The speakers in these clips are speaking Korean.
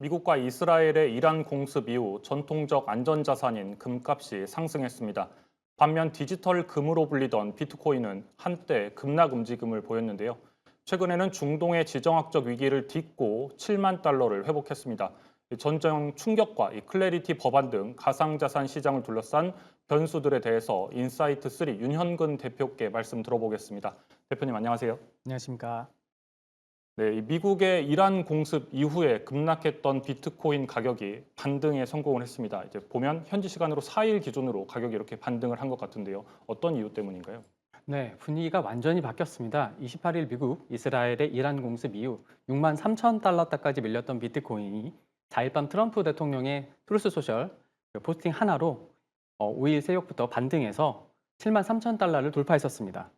미국과 이스라엘의 이란 공습 이후 전통적 안전자산인 금값이 상승했습니다. 반면 디지털 금으로 불리던 비트코인은 한때 급락 움직임을 보였는데요. 최근에는 중동의 지정학적 위기를 딛고 7만 달러를 회복했습니다. 전쟁 충격과 클래리티 법안 등 가상자산 시장을 둘러싼 변수들에 대해서 인사이트3 윤현근 대표께 말씀 들어보겠습니다. 대표님 안녕하세요. 안녕하십니까. 네, 이 미국의 이란 공습 이후에 급락했던 비트코인 가격이 반등에 성공을 했습니다. 이제 보면 현지 시간으로 4일 기준으로 가격이 이렇게 반등을 한 것 같은데요. 어떤 이유 때문인가요? 네, 분위기가 완전히 바뀌었습니다. 28일 미국, 이스라엘의 이란 공습 이후 6만 3천 달러대까지 밀렸던 비트코인이 4일 밤 트럼프 대통령의 트루스 소셜 포스팅 하나로 5일 새벽부터 반등해서 7만 3천 달러를 돌파했었습니다.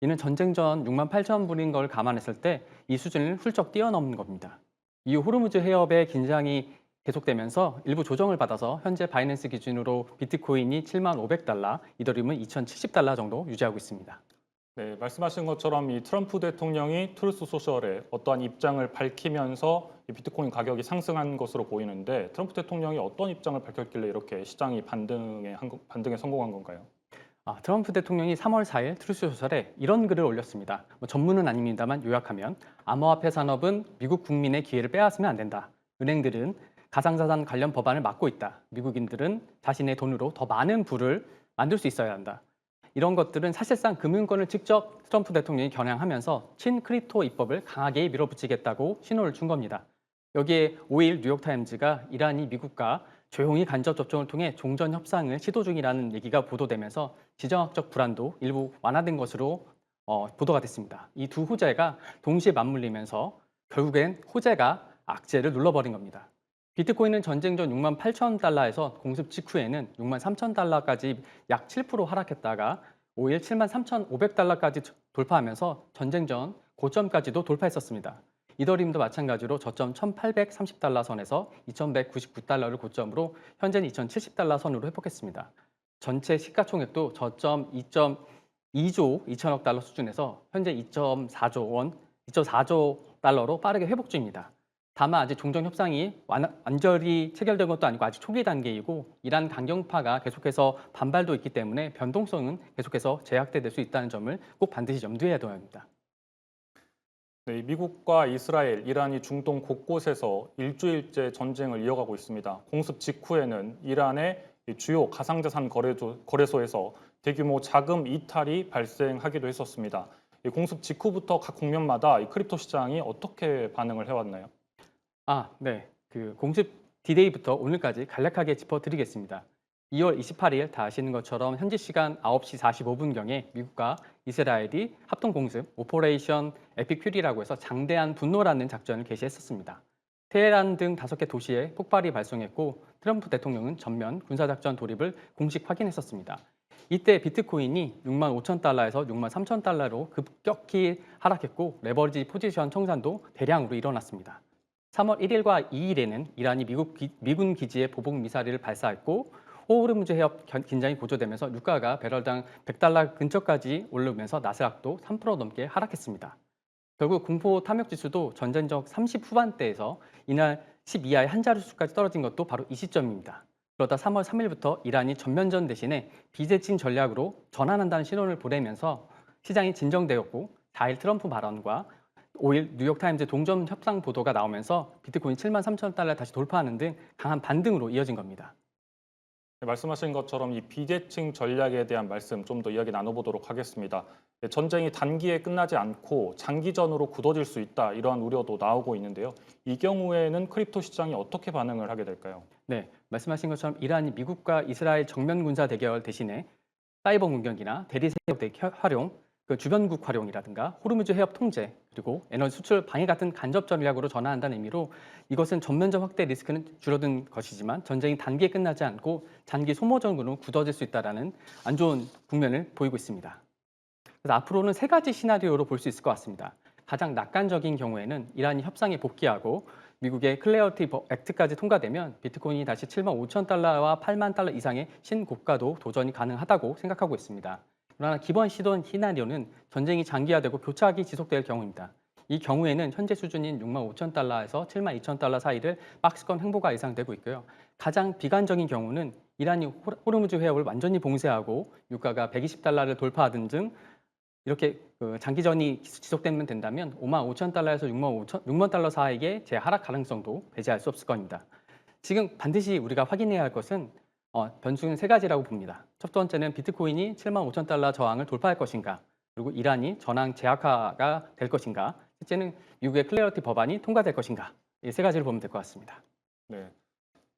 이는 전쟁 전 6만 8천 불인 걸 감안했을 때 이 수준을 훌쩍 뛰어넘은 겁니다. 이후 호르무즈 해협의 긴장이 계속되면서 일부 조정을 받아서 현재 바이낸스 기준으로 비트코인이 7만 500달러, 이더리움은 2,070달러 정도 유지하고 있습니다. 네, 말씀하신 것처럼 이 트럼프 대통령이 트루스 소셜에 어떠한 입장을 밝히면서 이 비트코인 가격이 상승한 것으로 보이는데 트럼프 대통령이 어떤 입장을 밝혔길래 이렇게 시장이 반등에 성공한 건가요? 트럼프 대통령이 3월 4일 트루스 소셜에 이런 글을 올렸습니다. 전문은 아닙니다만 요약하면 암호화폐 산업은 미국 국민의 기회를 빼앗으면 안 된다. 은행들은 가상자산 관련 법안을 막고 있다. 미국인들은 자신의 돈으로 더 많은 부를 만들 수 있어야 한다. 이런 것들은 사실상 금융권을 직접 트럼프 대통령이 겨냥하면서 친크립토 입법을 강하게 밀어붙이겠다고 신호를 준 겁니다. 여기에 5일 뉴욕타임즈가 이란이 미국과 조용히 간접 접촉을 통해 종전 협상을 시도 중이라는 얘기가 보도되면서 지정학적 불안도 일부 완화된 것으로 보도가 됐습니다. 이 두 호재가 동시에 맞물리면서 결국엔 호재가 악재를 눌러버린 겁니다. 비트코인은 전쟁 전 6만 8천 달러에서 공습 직후에는 6만 3천 달러까지 약 7% 하락했다가 5일 7만 3,500달러까지 돌파하면서 전쟁 전 고점까지도 돌파했었습니다. 이더리움도 마찬가지로 저점 1,830달러 선에서 2,199달러를 고점으로 현재는 2,070달러 선으로 회복했습니다. 전체 시가총액도 저점 2.2조 2천억 달러 수준에서 현재 2.4조 원, 2.4조 달러로 빠르게 회복 중입니다. 다만 아직 종전 협상이 완전히 체결된 것도 아니고 아직 초기 단계이고 이란 강경파가 계속해서 반발도 있기 때문에 변동성은 계속해서 제약될 수 있다는 점을 꼭 반드시 염두에 둬야 합니다. 네, 이 미국과 이스라엘, 이란이 중동 곳곳에서 일주일째 전쟁을 이어가고 있습니다. 공습 직후에는 이란의 이 주요 가상자산 거래소에서 대규모 자금 이탈이 발생하기도 했었습니다. 이 공습 직후부터 각 국면마다 이 크립토 시장이 어떻게 반응을 해왔나요? 네. 공습 디데이부터 오늘까지 간략하게 짚어드리겠습니다. 2월 28일 다 아시는 것처럼 현지 시간 9시 45분경에 미국과 이스라엘이 합동 공습 오퍼레이션 에피큐리라고 해서 장대한 분노라는 작전을 개시했었습니다. 테헤란 등 5개 도시에 폭발이 발생했고 트럼프 대통령은 전면 군사작전 돌입을 공식 확인했었습니다. 이때 비트코인이 6만 5천 달러에서 6만 3천 달러로 급격히 하락했고 레버리지 포지션 청산도 대량으로 일어났습니다. 3월 1일과 2일에는 이란이 미군 기지에 보복 미사일을 발사했고 호르무즈 해협 긴장이 고조되면서 유가가 배럴당 100달러 근처까지 오르면서 나스닥도 3% 넘게 하락했습니다. 결국 공포 탐욕 지수도 전쟁적 30 후반대에서 이날 10 이하의 한 자릿수까지 떨어진 것도 바로 이 시점입니다. 그러다 3월 3일부터 이란이 전면전 대신에 비대칭 전략으로 전환한다는 신호를 보내면서 시장이 진정되었고 4일 트럼프 발언과 5일 뉴욕타임즈 동점 협상 보도가 나오면서 비트코인 7만 3천 달러 다시 돌파하는 등 강한 반등으로 이어진 겁니다. 네, 말씀하신 것처럼 이 비대칭 전략에 대한 말씀 좀 더 이야기 나눠보도록 하겠습니다. 네, 전쟁이 단기에 끝나지 않고 장기전으로 굳어질 수 있다 이러한 우려도 나오고 있는데요. 이 경우에는 크립토 시장이 어떻게 반응을 하게 될까요? 네, 말씀하신 것처럼 이란이 미국과 이스라엘 정면 군사 대결 대신에 사이버 공격이나 대리세력 활용, 주변국 활용이라든가 호르무즈 해협 통제, 그리고 에너지 수출 방해 같은 간접 전략으로 전환한다는 의미로 이것은 전면적 확대 리스크는 줄어든 것이지만 전쟁이 단기에 끝나지 않고 장기 소모전으로 굳어질 수 있다는 안 좋은 국면을 보이고 있습니다. 그래서 앞으로는 세 가지 시나리오로 볼 수 있을 것 같습니다. 가장 낙관적인 경우에는 이란이 협상에 복귀하고 미국의 클레어티 액트까지 통과되면 비트코인이 다시 7만 5천 달러와 8만 달러 이상의 신고가도 도전이 가능하다고 생각하고 있습니다. 그러나 기본 시나리오는 전쟁이 장기화되고 교착이 지속될 경우입니다. 이 경우에는 현재 수준인 6만 5천 달러에서 7만 2천 달러 사이를 박스권 횡보가 예상되고 있고요. 가장 비관적인 경우는 이란이 호르무즈 해협을 완전히 봉쇄하고 유가가 120달러를 돌파하든 등 이렇게 장기전이 지속되면 된다면 5만 5천 달러에서 6만 달러 사이의 재하락 가능성도 배제할 수 없을 겁니다. 지금 반드시 우리가 확인해야 할 것은 변수는 세 가지라고 봅니다. 첫 번째는 비트코인이 7만 5천 달러 저항을 돌파할 것인가, 그리고 이란이 전황 제약화가 될 것인가, 셋째는 미국의 클래리티 법안이 통과될 것인가, 이 세 가지를 보면 될 것 같습니다. 네.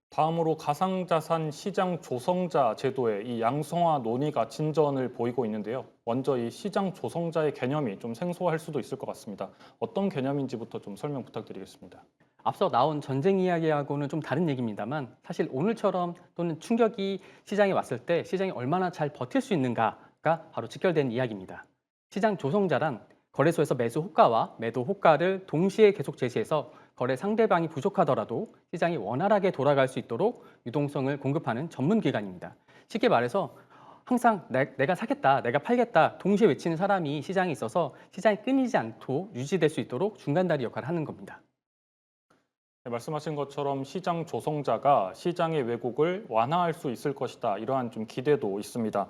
다음으로 가상자산 시장 조성자 제도의 이 양성화 논의가 진전을 보이고 있는데요. 먼저 이 시장 조성자의 개념이 좀 생소할 수도 있을 것 같습니다. 어떤 개념인지부터 좀 설명 부탁드리겠습니다. 앞서 나온 전쟁 이야기하고는 좀 다른 얘기입니다만 사실 오늘처럼 또는 충격이 시장에 왔을 때 시장이 얼마나 잘 버틸 수 있는가가 바로 직결된 이야기입니다. 시장 조성자란 거래소에서 매수 호가와 매도 호가를 동시에 계속 제시해서 거래 상대방이 부족하더라도 시장이 원활하게 돌아갈 수 있도록 유동성을 공급하는 전문 기관입니다. 쉽게 말해서 항상 내가 사겠다, 내가 팔겠다 동시에 외치는 사람이 시장에 있어서 시장이 끊이지 않도록 유지될 수 있도록 중간다리 역할을 하는 겁니다. 네, 말씀하신 것처럼 시장 조성자가 시장의 왜곡을 완화할 수 있을 것이다. 이러한 좀 기대도 있습니다.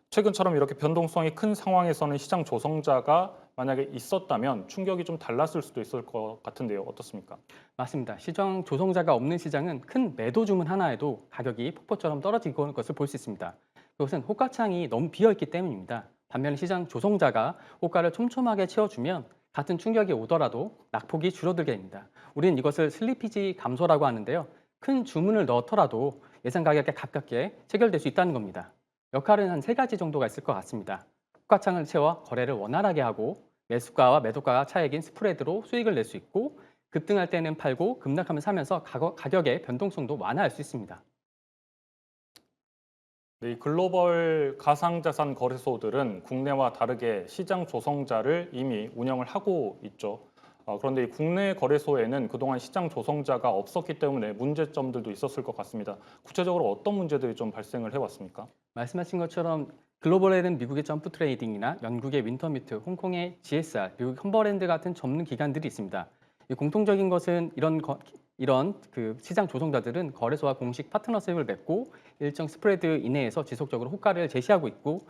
최근처럼 이렇게 변동성이 큰 상황에서는 시장 조성자가 만약에 있었다면 충격이 좀 달랐을 수도 있을 것 같은데요. 어떻습니까? 맞습니다. 시장 조성자가 없는 시장은 큰 매도 주문 하나에도 가격이 폭포처럼 떨어지고 있는 것을 볼 수 있습니다. 그것은 호가창이 너무 비어있기 때문입니다. 반면에 시장 조성자가 호가를 촘촘하게 채워주면 같은 충격이 오더라도 낙폭이 줄어들게 됩니다. 우리는 이것을 슬리피지 감소라고 하는데요. 큰 주문을 넣더라도 예상 가격에 가깝게 체결될 수 있다는 겁니다. 역할은 한 세 가지 정도가 있을 것 같습니다. 호가창을 채워 거래를 원활하게 하고 매수가와 매도가 차익인 스프레드로 수익을 낼 수 있고 급등할 때는 팔고 급락하면 사면서 가격의 변동성도 완화할 수 있습니다. 네, 이 글로벌 가상자산 거래소들은 국내와 다르게 시장 조성자를 이미 운영을 하고 있죠. 그런데 이 국내 거래소에는 그동안 시장 조성자가 없었기 때문에 문제점들도 있었을 것 같습니다. 구체적으로 어떤 문제들이 좀 발생을 해왔습니까? 말씀하신 것처럼 글로벌에는 미국의 점프 트레이딩이나 영국의 윈터뮤트, 홍콩의 GSR, 미국 험버랜드 같은 전문 기관들이 있습니다. 이 공통적인 것은 이런 시장 조성자들은 거래소와 공식 파트너십을 맺고 일정 스프레드 이내에서 지속적으로 호가를 제시하고 있고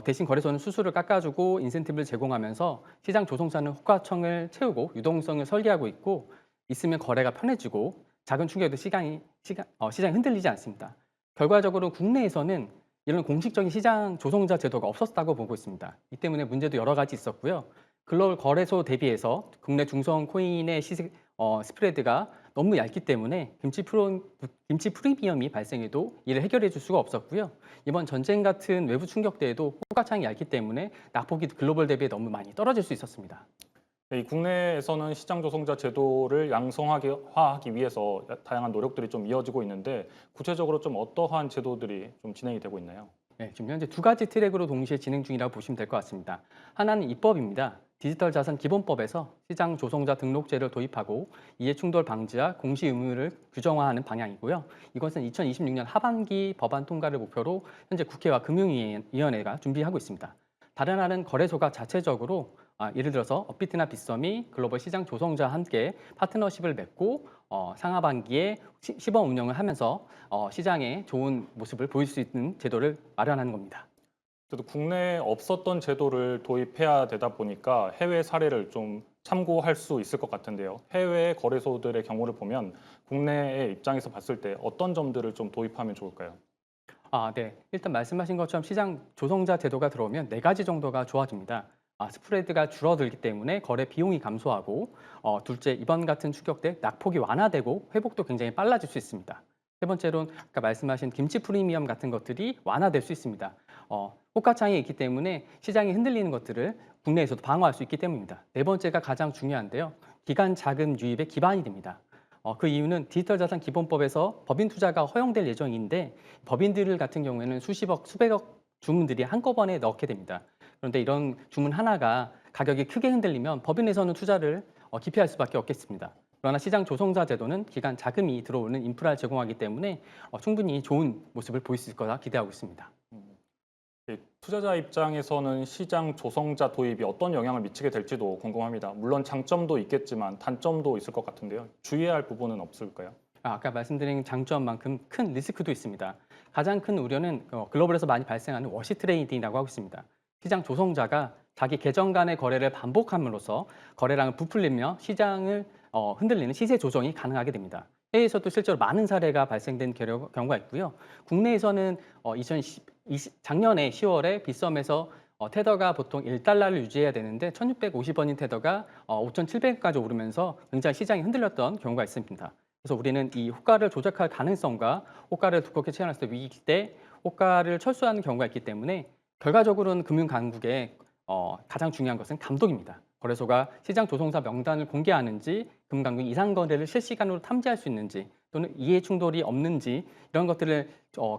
대신 거래소는 수수료를 깎아주고 인센티브를 제공하면서 시장 조성사는 호가청을 채우고 유동성을 설계하고 있고 있으면 거래가 편해지고 작은 충격에도 시장이 흔들리지 않습니다. 결과적으로 국내에서는 이런 공식적인 시장 조성자 제도가 없었다고 보고 있습니다. 이 때문에 문제도 여러 가지 있었고요. 글로벌 거래소 대비해서 국내 중성 코인의 스프레드가 너무 얇기 때문에 김치 프리미엄이 발생해도 이를 해결해 줄 수가 없었고요. 이번 전쟁 같은 외부 충격 때에도 호가창이 얇기 때문에 낙폭이 글로벌 대비에 너무 많이 떨어질 수 있었습니다. 네, 이 국내에서는 시장 조성자 제도를 양성화하기 위해서 다양한 노력들이 좀 이어지고 있는데 구체적으로 좀 어떠한 제도들이 좀 진행이 되고 있나요? 네, 지금 현재 두 가지 트랙으로 동시에 진행 중이라고 보시면 될 것 같습니다. 하나는 입법입니다. 디지털 자산 기본법에서 시장 조성자 등록제를 도입하고 이해 충돌 방지와 공시 의무를 규정화하는 방향이고요. 이것은 2026년 하반기 법안 통과를 목표로 현재 국회와 금융위원회가 준비하고 있습니다. 다른 하나는 거래소가 자체적으로 예를 들어서 업비트나 빗썸이 글로벌 시장 조성자와 함께 파트너십을 맺고 상하반기에 시범 운영을 하면서 시장에 좋은 모습을 보일 수 있는 제도를 마련하는 겁니다. 그래도 국내에 없었던 제도를 도입해야 되다 보니까 해외 사례를 좀 참고할 수 있을 것 같은데요. 해외 거래소들의 경우를 보면 국내의 입장에서 봤을 때 어떤 점들을 좀 도입하면 좋을까요? 네. 일단 말씀하신 것처럼 시장 조성자 제도가 들어오면 네 가지 정도가 좋아집니다. 스프레드가 줄어들기 때문에 거래 비용이 감소하고 둘째, 이번 같은 추격 때 낙폭이 완화되고 회복도 굉장히 빨라질 수 있습니다. 세 번째로는 아까 말씀하신 김치 프리미엄 같은 것들이 완화될 수 있습니다. 호가창이 있기 때문에 시장이 흔들리는 것들을 국내에서도 방어할 수 있기 때문입니다. 네 번째가 가장 중요한데요. 기간 자금 유입의 기반이 됩니다. 그 이유는 디지털 자산 기본법에서 법인 투자가 허용될 예정인데 법인들 같은 경우에는 수십억, 수백억 주문들이 한꺼번에 넣게 됩니다. 그런데 이런 주문 하나가 가격이 크게 흔들리면 법인에서는 투자를 기피할 수밖에 없겠습니다. 그러나 시장 조성자 제도는 기간 자금이 들어오는 인프라를 제공하기 때문에 충분히 좋은 모습을 보일 수 있을 거라 기대하고 있습니다. 이 투자자 입장에서는 시장 조성자 도입이 어떤 영향을 미치게 될지도 궁금합니다. 물론 장점도 있겠지만 단점도 있을 것 같은데요. 주의해야 할 부분은 없을까요? 아까 말씀드린 장점만큼 큰 리스크도 있습니다. 가장 큰 우려는 글로벌에서 많이 발생하는 워시 트레이딩이라고 하고 있습니다. 시장 조성자가 자기 계정 간의 거래를 반복함으로써 거래량을 부풀리며 시장을 흔들리는 시세 조정이 가능하게 됩니다. 해외에서도 실제로 많은 사례가 발생된 경우가 있고요. 국내에서는 작년에 10월에 빗썸에서 테더가 보통 1달러를 유지해야 되는데 1,650원인 테더가 5,700원까지 오르면서 굉장히 시장이 흔들렸던 경우가 있습니다. 그래서 우리는 이 호가를 조작할 가능성과 호가를 두껍게 체결했을 때 위기 때 호가를 철수하는 경우가 있기 때문에 결과적으로는 금융당국의 가장 중요한 것은 감독입니다. 거래소가 시장 조성사 명단을 공개하는지, 금융당국이 이상 거래를 실시간으로 탐지할 수 있는지, 또는 이해 충돌이 없는지 이런 것들을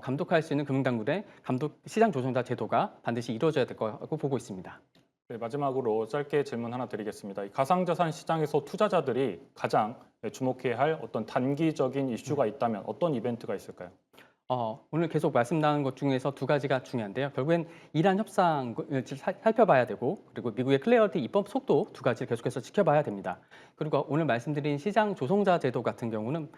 감독할 수 있는 금융당국의 시장 조성자 제도가 반드시 이루어져야 될 거라고 보고 있습니다. 네, 마지막으로 짧게 질문 하나 드리겠습니다. 이 가상자산 시장에서 투자자들이 가장 주목해야 할 어떤 단기적인 이슈가 있다면 어떤 이벤트가 있을까요? 오늘 계속 말씀 나눈 것 중에서 두 가지가 중요한데요. 결국엔 이란 협상을 살펴봐야 되고, 그리고 미국의 클래리티 입법 속도 두 가지를 계속해서 지켜봐야 됩니다. 그리고 오늘 말씀드린 시장 조성자 제도 같은 경우는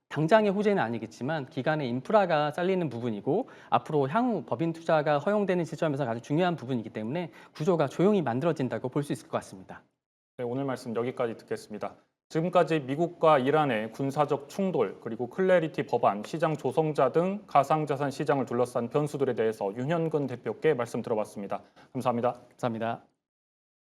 당장의 호재는 아니겠지만 기간의 인프라가 잘리는 부분이고 앞으로 향후 법인 투자가 허용되는 시점에서 가장 중요한 부분이기 때문에 구조가 조용히 만들어진다고 볼 수 있을 것 같습니다. 네, 오늘 말씀 여기까지 듣겠습니다. 지금까지 미국과 이란의 군사적 충돌, 그리고 클래리티 법안, 시장 조성자 등 가상자산 시장을 둘러싼 변수들에 대해서 윤현근 대표께 말씀 들어봤습니다. 감사합니다. 감사합니다.